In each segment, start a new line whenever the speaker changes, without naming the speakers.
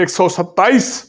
127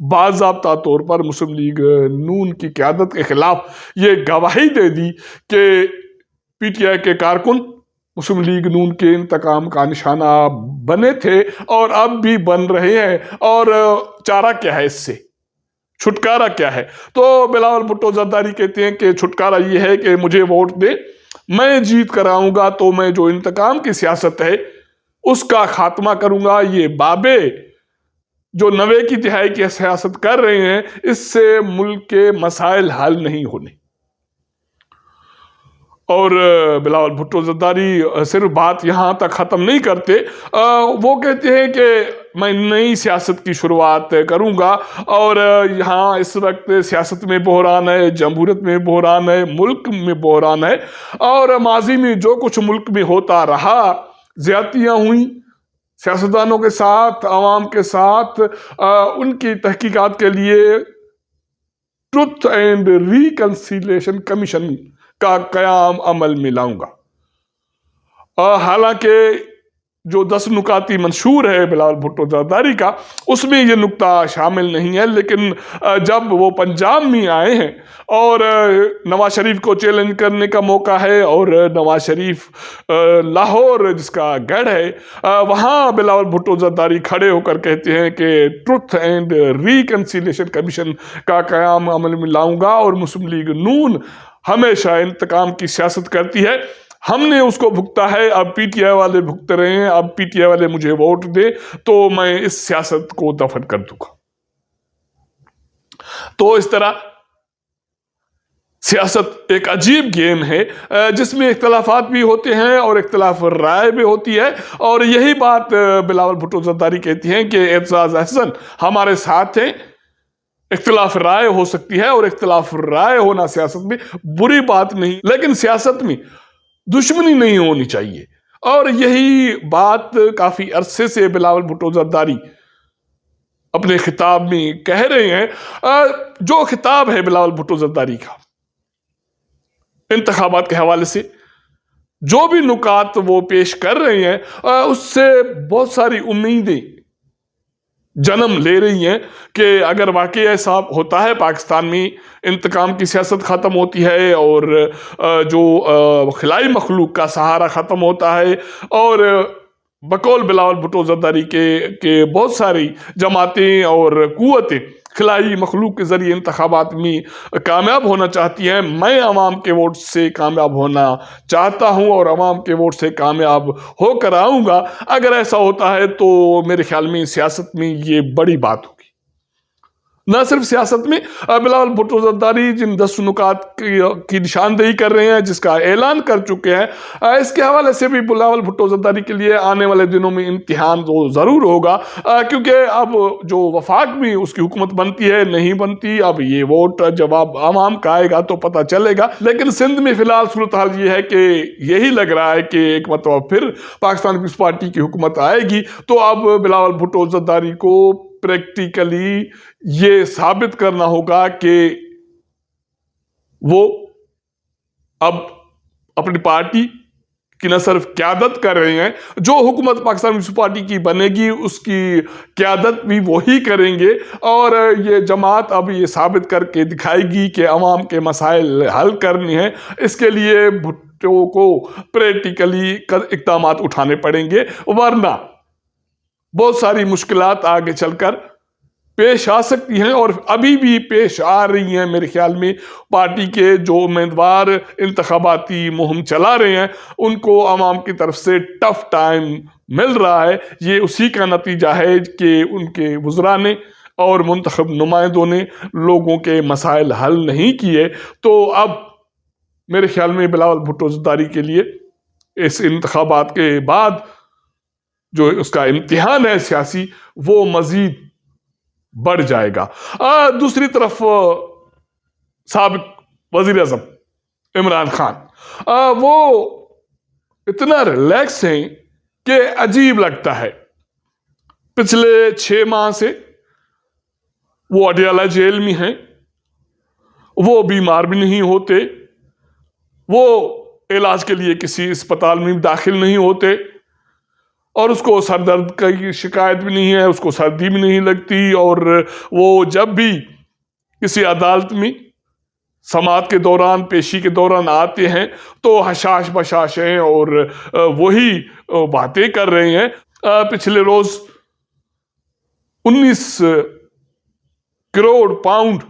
باضابطہ طور پر مسلم لیگ نون کی قیادت کے خلاف یہ گواہی دے دی کہ پی ٹی آئی کے کارکن مسلم لیگ نون کے انتقام کا نشانہ بنے تھے اور اب بھی بن رہے ہیں، اور چارہ کیا ہے، اس سے چھٹکارا کیا ہے؟ تو بلاول بھٹو زرداری کہتے ہیں کہ چھٹکارا یہ ہے کہ مجھے ووٹ دے، میں جیت کر آؤں گا تو میں جو انتقام کی سیاست ہے اس کا خاتمہ کروں گا۔ یہ بابے جو 90 کی دہائی کی سیاست کر رہے ہیں، اس سے ملک کے مسائل حل نہیں ہونے۔ اور بلاول بھٹو زرداری صرف بات یہاں تک ختم نہیں کرتے، وہ کہتے ہیں کہ میں نئی سیاست کی شروعات کروں گا، اور یہاں اس وقت سیاست میں بحران ہے، جمہوریت میں بحران ہے، ملک میں بحران ہے، اور ماضی میں جو کچھ ملک میں ہوتا رہا، زیادتیاں ہوئیں سیاستدانوں کے ساتھ، عوام کے ساتھ، ان کی تحقیقات کے لیے ٹروتھ اینڈ ریکنسیلیشن کمیشن کا قیام عمل میں لاؤں گا۔ حالانکہ جو 10 نکاتی منشور ہے بلاول بھٹو زرداری کا، اس میں یہ نکتہ شامل نہیں ہے، لیکن جب وہ پنجاب میں آئے ہیں اور نواز شریف کو چیلنج کرنے کا موقع ہے، اور نواز شریف لاہور جس کا گڑھ ہے، وہاں بلاول بھٹو زرداری کھڑے ہو کر کہتے ہیں کہ ٹروتھ اینڈ ریکنسیلیشن کمیشن کا قیام عمل میں لاؤں گا، اور مسلم لیگ نون ہمیشہ انتقام کی سیاست کرتی ہے، ہم نے اس کو بھگتا ہے، اب پی ٹی آئی والے بھگت رہے ہیں، اب پی ٹی آئی والے مجھے ووٹ دیں تو میں اس سیاست کو دفن کر دوں گا۔ تو اس طرح سیاست ایک عجیب گیم ہے جس میں اختلافات بھی ہوتے ہیں اور اختلاف رائے بھی ہوتی ہے، اور یہی بات بلاول بھٹو زرداری کہتی ہیں کہ اعتزاز احسن ہمارے ساتھ ہیں۔ اختلاف رائے ہو سکتی ہے، اور اختلاف رائے ہونا سیاست میں بری بات نہیں، لیکن سیاست میں دشمنی نہیں ہونی چاہیے، اور یہی بات کافی عرصے سے بلاول بھٹو زرداری اپنے خطاب میں کہہ رہے ہیں۔ جو خطاب ہے بلاول بھٹو زرداری کا انتخابات کے حوالے سے، جو بھی نکات وہ پیش کر رہے ہیں، اس سے بہت ساری امیدیں جنم لے رہی ہیں کہ اگر واقعی ایسا ہوتا ہے، پاکستان میں انتقام کی سیاست ختم ہوتی ہے، اور جو خلائی مخلوق کا سہارا ختم ہوتا ہے، اور بقول بلاول بھٹو زرداری کے بہت ساری جماعتیں اور قوتیں خلائی مخلوق کے ذریعے انتخابات میں کامیاب ہونا چاہتی ہیں، میں عوام کے ووٹ سے کامیاب ہونا چاہتا ہوں، اور عوام کے ووٹ سے کامیاب ہو کر آؤں گا۔ اگر ایسا ہوتا ہے تو میرے خیال میں سیاست میں یہ بڑی بات ہوگی۔ نہ صرف سیاست میں، بلاول بھٹو زرداری جن 10 نکات کی نشاندہی کر رہے ہیں، جس کا اعلان کر چکے ہیں، اس کے حوالے سے بھی بلاول بھٹو زرداری کے لیے آنے والے دنوں میں امتحان تو ضرور ہوگا، کیونکہ اب جو وفاق میں اس کی حکومت بنتی ہے نہیں بنتی، اب یہ ووٹ جواب عوام کا آئے گا تو پتہ چلے گا۔ لیکن سندھ میں فی الحال صورتحال یہ ہے کہ یہی لگ رہا ہے کہ ایک مرتبہ پھر پاکستان پیپلز پارٹی کی حکومت آئے گی، تو اب بلاول بھٹو زرداری کو پریکٹیکلی یہ ثابت کرنا ہوگا کہ وہ اب اپنی پارٹی کی نہ صرف قیادت کر رہے ہیں، جو حکومت پاکستان پیپلز پارٹی کی بنے گی اس کی قیادت بھی وہی کریں گے، اور یہ جماعت اب یہ ثابت کر کے دکھائے گی کہ عوام کے مسائل حل کرنے ہیں۔ اس کے لیے بھٹو کو پریکٹیکلی اقدامات اٹھانے پڑیں گے، ورنہ بہت ساری مشکلات آگے چل کر پیش آ سکتی ہیں، اور ابھی بھی پیش آ رہی ہیں۔ میرے خیال میں پارٹی کے جو امیدوار انتخاباتی مہم چلا رہے ہیں ان کو عوام کی طرف سے ٹف ٹائم مل رہا ہے، یہ اسی کا نتیجہ ہے کہ ان کے وزراء نے اور منتخب نمائندوں نے لوگوں کے مسائل حل نہیں کیے۔ تو اب میرے خیال میں بلاول بھٹو زرداری کے لیے اس انتخابات کے بعد جو اس کا امتحان ہے سیاسی، وہ مزید بڑھ جائے گا۔ دوسری طرف سابق وزیر اعظم عمران خان، وہ اتنا ریلیکس ہیں کہ عجیب لگتا ہے۔ پچھلے 6 ماہ سے وہ اڈیالہ جیل میں ہیں، وہ بیمار بھی نہیں ہوتے، وہ علاج کے لیے کسی اسپتال میں داخل نہیں ہوتے، اور اس کو سر درد کی شکایت بھی نہیں ہے، اس کو سردی بھی نہیں لگتی، اور وہ جب بھی کسی عدالت میں سماعت کے دوران، پیشی کے دوران آتے ہیں تو حشاش بشاش ہیں اور وہی باتیں کر رہے ہیں۔ پچھلے روز 19 کروڑ پاؤنڈ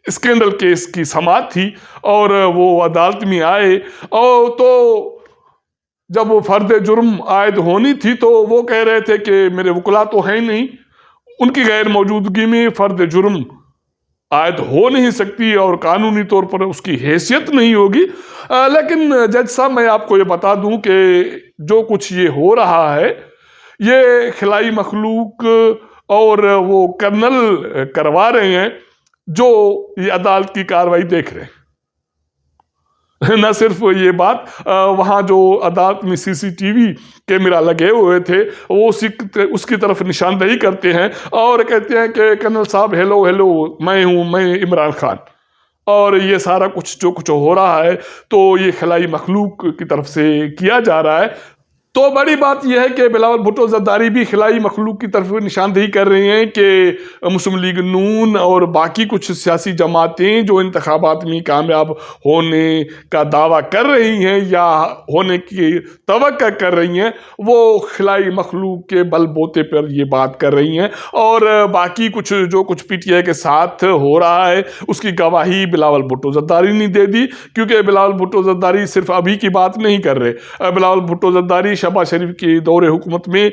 اسکینڈل کیس کی سماعت تھی اور وہ عدالت میں آئے، اور تو جب وہ فرد جرم عائد ہونی تھی تو وہ کہہ رہے تھے کہ میرے وکلا تو ہیں نہیں، ان کی غیر موجودگی میں فرد جرم عائد ہو نہیں سکتی اور قانونی طور پر اس کی حیثیت نہیں ہوگی۔ لیکن جج صاحب، میں آپ کو یہ بتا دوں کہ جو کچھ یہ ہو رہا ہے یہ خلائی مخلوق اور وہ کرنل کروا رہے ہیں جو یہ عدالت کی کاروائی دیکھ رہے ہیں۔ نہ صرف یہ بات، وہاں جو عدالت میں سی سی ٹی وی کیمرہ لگے ہوئے تھے وہ اس کی طرف نشاندہی کرتے ہیں اور کہتے ہیں کہ کرنل صاحب ہیلو ہیلو، میں ہوں، میں عمران خان، اور یہ سارا کچھ جو کچھ ہو رہا ہے تو یہ خلائی مخلوق کی طرف سے کیا جا رہا ہے۔ تو بڑی بات یہ ہے کہ بلاول بھٹو زرداری بھی خلائی مخلوق کی طرف نشاندہی کر رہے ہیں کہ مسلم لیگ نون اور باقی کچھ سیاسی جماعتیں جو انتخابات میں کامیاب ہونے کا دعویٰ کر رہی ہیں یا ہونے کی توقع کر رہی ہیں، وہ خلائی مخلوق کے بل بوتے پر یہ بات کر رہی ہیں، اور باقی کچھ جو کچھ پی ٹی آئی کے ساتھ ہو رہا ہے اس کی گواہی بلاول بھٹو زرداری نے دے دی، کیونکہ بلاول بھٹو زرداری صرف ابھی کی بات نہیں کر رہے۔ بلاول بھٹو زرداری شہباز شریف کی دور حکومت میں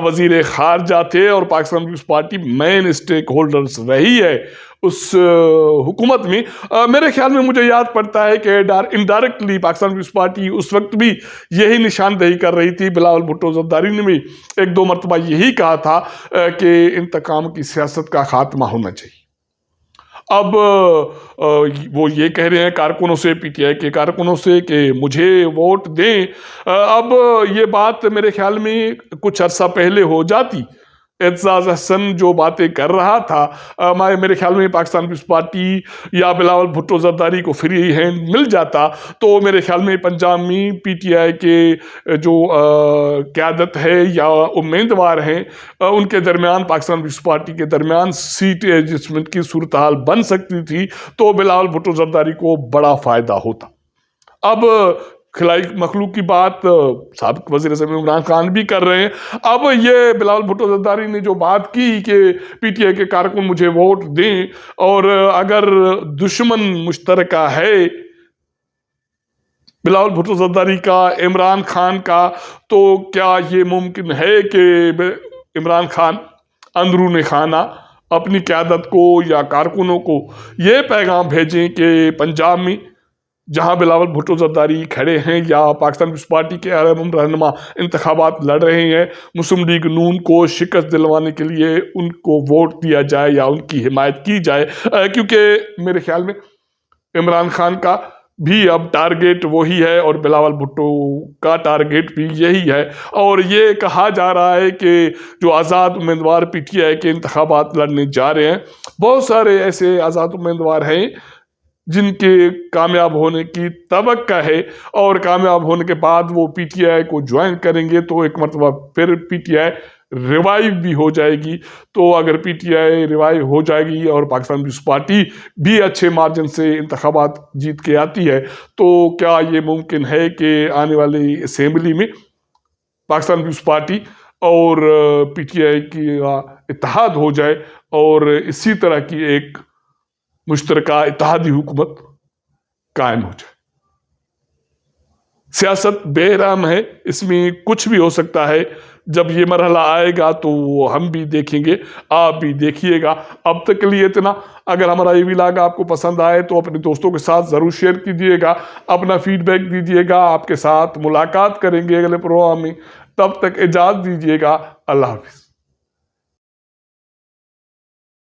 وزیر خارجہ تھے اور پاکستان پیپلز پارٹی مین اسٹیک ہولڈرز رہی ہے اس حکومت میں۔ میرے خیال میں مجھے یاد پڑتا ہے کہ انڈائریکٹلی پاکستان پیپلز پارٹی اس وقت بھی یہی نشاندہی کر رہی تھی۔ بلاول بھٹو زرداری نے بھی 1-2 مرتبہ یہی کہا تھا کہ انتقام کی سیاست کا خاتمہ ہونا چاہیے۔ اب وہ یہ کہہ رہے ہیں کارکنوں سے، پی ٹی آئی کے کارکنوں سے، کہ مجھے ووٹ دیں۔ اب یہ بات میرے خیال میں کچھ عرصہ پہلے ہو جاتی، اعتزاز احسن جو باتیں کر رہا تھا، میرے خیال میں پاکستان پیپلز پارٹی یا بلاول بھٹو زرداری کو فری ہینڈ مل جاتا تو میرے خیال میں پنجاب میں پی ٹی آئی کے جو قیادت ہے یا امیدوار ہیں ان کے درمیان، پاکستان پیپلز پارٹی کے درمیان سیٹ ایڈجسٹمنٹ کی صورتحال بن سکتی تھی تو بلاول بھٹو زرداری کو بڑا فائدہ ہوتا۔ اب خلائی مخلوق کی بات سابق وزیر اعظم عمران خان بھی کر رہے ہیں۔ اب یہ بلاول بھٹو زرداری نے جو بات کی کہ پی ٹی آئی کے کارکن مجھے ووٹ دیں، اور اگر دشمن مشترکہ ہے بلاول بھٹو زرداری کا، عمران خان کا، تو کیا یہ ممکن ہے کہ عمران خان اندرون خانہ اپنی قیادت کو یا کارکنوں کو یہ پیغام بھیجیں کہ پنجاب میں جہاں بلاول بھٹو زرداری کھڑے ہیں یا پاکستان پیپلز پارٹی کے اہم رہنما انتخابات لڑ رہے ہیں، مسلم لیگ نون کو شکست دلوانے کے لیے ان کو ووٹ دیا جائے یا ان کی حمایت کی جائے، کیونکہ میرے خیال میں عمران خان کا بھی اب ٹارگیٹ وہی ہے اور بلاول بھٹو کا ٹارگیٹ بھی یہی ہے۔ اور یہ کہا جا رہا ہے کہ جو آزاد امیدوار پی ٹی آئی کے انتخابات لڑنے جا رہے ہیں، بہت سارے ایسے آزاد امیدوار ہیں جن کے کامیاب ہونے کی توقع ہے، اور کامیاب ہونے کے بعد وہ پی ٹی آئی کو جوائن کریں گے تو ایک مرتبہ پھر پی ٹی آئی ریوائیو بھی ہو جائے گی۔ تو اگر پی ٹی آئی ریوائیو ہو جائے گی اور پاکستان پیپلز پارٹی بھی اچھے مارجن سے انتخابات جیت کے آتی ہے تو کیا یہ ممکن ہے کہ آنے والی اسمبلی میں پاکستان پیپلز پارٹی اور پی ٹی آئی کی اتحاد ہو جائے اور اسی طرح کی ایک مشترکہ اتحادی حکومت قائم ہو جائے۔ سیاست بے رحم ہے، اس میں کچھ بھی ہو سکتا ہے۔ جب یہ مرحلہ آئے گا تو ہم بھی دیکھیں گے، آپ بھی دیکھیے گا۔ اب تک کے لیے اتنا۔ اگر ہمارا یہ ولاگ آپ کو پسند آئے تو اپنے دوستوں کے ساتھ ضرور شیئر کیجیے گا، اپنا فیڈ بیک دیجیے گا۔ آپ کے ساتھ ملاقات کریں گے اگلے پروگرام میں، تب تک اجازت دیجیے گا۔ اللہ حافظ۔